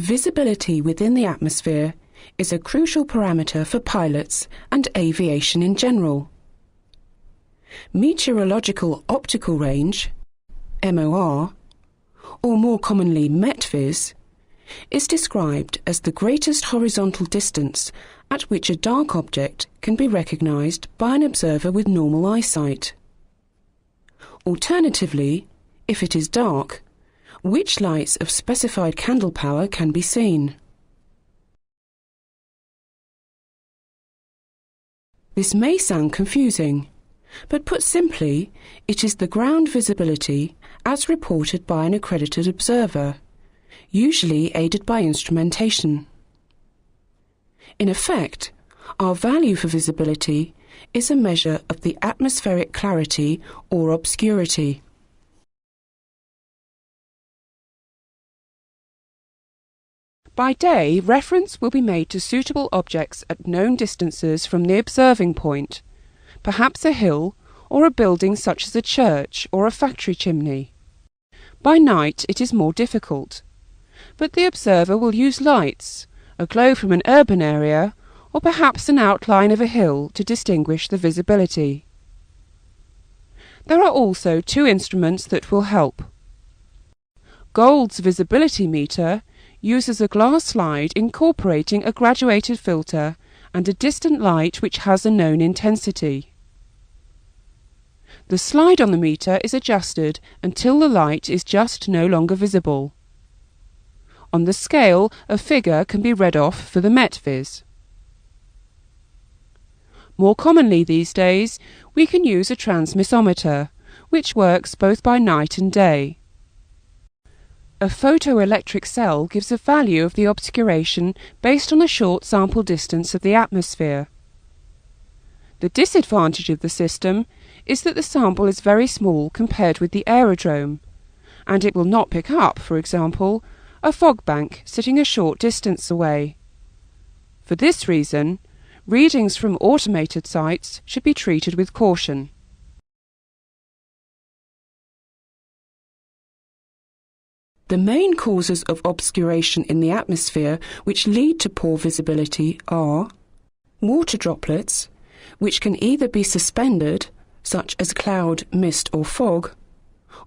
Visibility within the atmosphere is a crucial parameter for pilots and aviation in general. Meteorological optical range, MOR, or more commonly METVIS, is described as the greatest horizontal distance at which a dark object can be recognized by an observer with normal eyesight. Alternatively, if it is dark, which lights of specified candle power can be seen. This may sound confusing, but put simply, it is the ground visibility as reported by an accredited observer, usually aided by instrumentation. In effect, our value for visibility is a measure of the atmospheric clarity or obscurity. By day, reference will be made to suitable objects at known distances from the observing point, perhaps a hill or a building such as a church or a factory chimney. By night it is more difficult, but the observer will use lights, a glow from an urban area, or perhaps an outline of a hill to distinguish the visibility. There are also two instruments that will help. Gould's visibility meter uses a glass slide incorporating a graduated filter and a distant light which has a known intensity. The slide on the meter is adjusted until the light is just no longer visible. On the scale, a figure can be read off for the METVIS. More commonly these days, we can use a transmissometer, which works both by night and day. A photoelectric cell gives a value of the obscuration based on a short sample distance of the atmosphere. The disadvantage of the system is that the sample is very small compared with the aerodrome, and it will not pick up, for example, a fog bank sitting a short distance away. For this reason, readings from automated sites should be treated with caution. The main causes of obscuration in the atmosphere which lead to poor visibility are water droplets, which can either be suspended, such as cloud, mist or fog,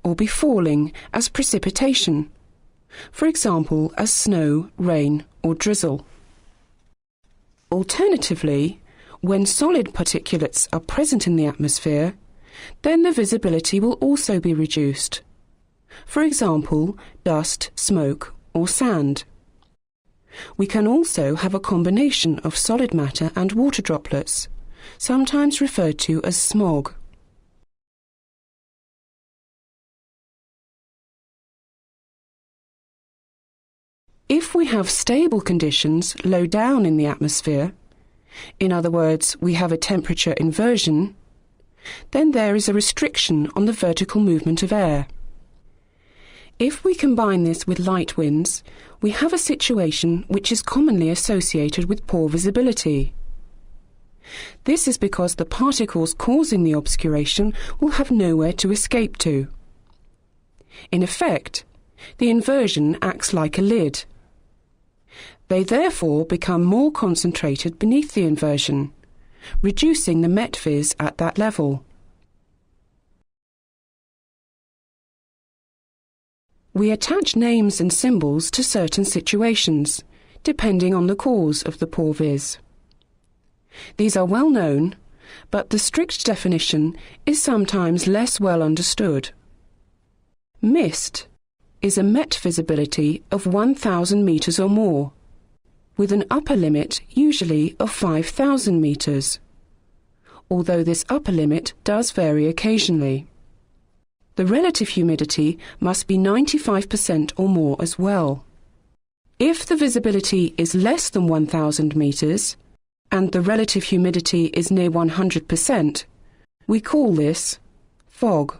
or be falling as precipitation, for example as snow, rain or drizzle. Alternatively, when solid particulates are present in the atmosphere, then the visibility will also be reduced. For example, dust, smoke or sand. We can also have a combination of solid matter and water droplets, sometimes referred to as smog. If we have stable conditions low down in the atmosphere, in other words, we have a temperature inversion, then there is a restriction on the vertical movement of air. If we combine this with light winds, we have a situation which is commonly associated with poor visibility. This is because the particles causing the obscuration will have nowhere to escape to. In effect, the inversion acts like a lid. They therefore become more concentrated beneath the inversion, reducing the METVIS at that level. We attach names and symbols to certain situations, depending on the cause of the poor vis. These are well known, but the strict definition is sometimes less well understood. Mist is a MET visibility of 1,000 meters or more, with an upper limit usually of 5,000 meters, although this upper limit does vary occasionally. The relative humidity must be 95% or more as well. If the visibility is less than 1,000 meters and the relative humidity is near 100%, we call this fog.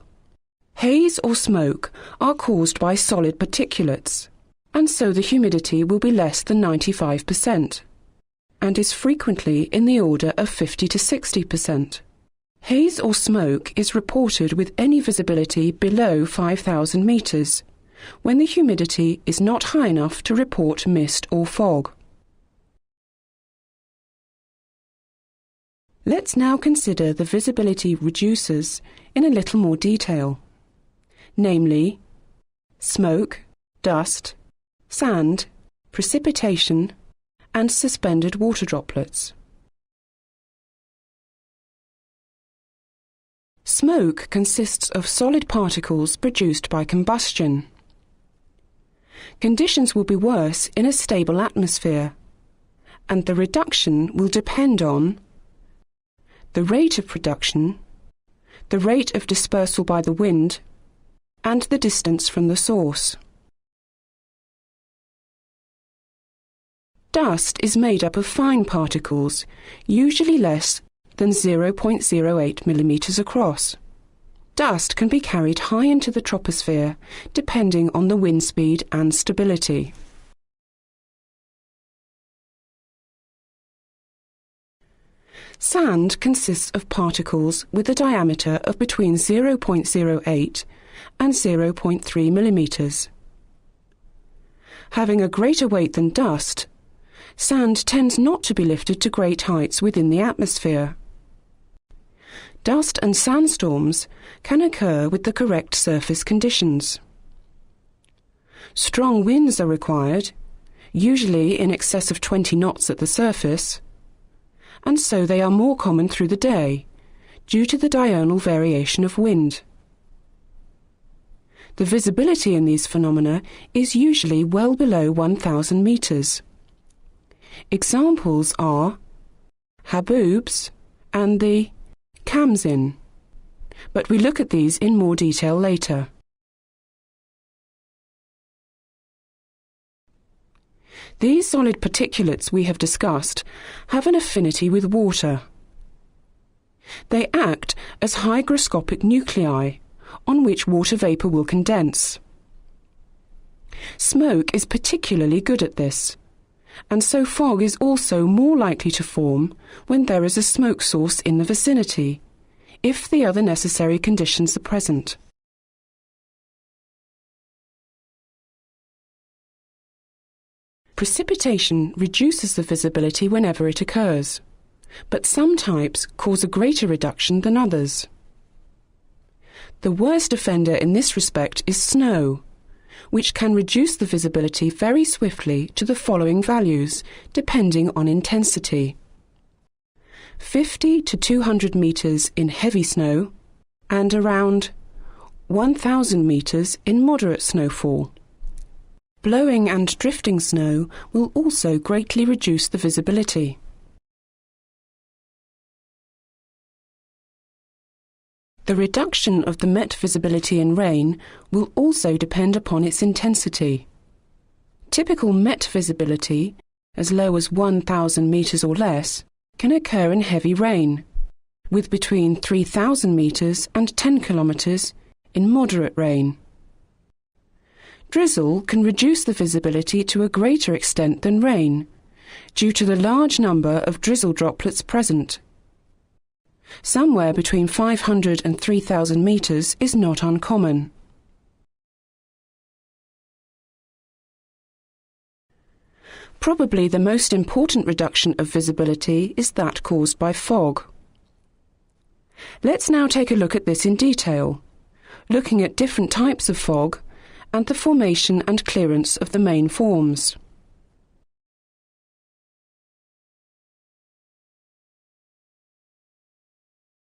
Haze or smoke are caused by solid particulates, and so the humidity will be less than 95%, and is frequently in the order of 50 to 60%. Haze or smoke is reported with any visibility below 5,000 meters, when the humidity is not high enough to report mist or fog. Let's now consider the visibility reducers in a little more detail, namely smoke, dust, sand, precipitation, and suspended water droplets. Smoke consists of solid particles produced by combustion. Conditions will be worse in a stable atmosphere, and the reduction will depend on the rate of production, the rate of dispersal by the wind, and the distance from the source. Dust is made up of fine particles, usually less than 0.08 millimeters across. Dust can be carried high into the troposphere, depending on the wind speed and stability. Sand consists of particles with a diameter of between 0.08 and 0.3 millimeters. Having a greater weight than dust, sand tends not to be lifted to great heights within the atmosphere. Dust and sandstorms can occur with the correct surface conditions. Strong winds are required, usually in excess of 20 knots at the surface, and so they are more common through the day, due to the diurnal variation of wind. The visibility in these phenomena is usually well below 1,000 meters. Examples are haboobs and the Khamsin, but we look at these in more detail later. These solid particulates we have discussed have an affinity with water. They act as hygroscopic nuclei on which water vapour will condense. Smoke is particularly good at this, and so fog is also more likely to form when there is a smoke source in the vicinity, if the other necessary conditions are present. Precipitation reduces the visibility whenever it occurs, but some types cause a greater reduction than others. The worst offender in this respect is snow, which can reduce the visibility very swiftly to the following values, depending on intensity: 50 to 200 meters in heavy snow, and around 1,000 meters in moderate snowfall. Blowing and drifting snow will also greatly reduce the visibility. The reduction of the Met visibility in rain will also depend upon its intensity. Typical Met visibility, as low as 1,000 meters or less, can occur in heavy rain, with between 3,000 meters and 10 kilometers in moderate rain. Drizzle can reduce the visibility to a greater extent than rain, due to the large number of drizzle droplets present. Somewhere between 500 and 3,000 meters is not uncommon. Probably the most important reduction of visibility is that caused by fog. Let's now take a look at this in detail, looking at different types of fog and the formation and clearance of the main forms.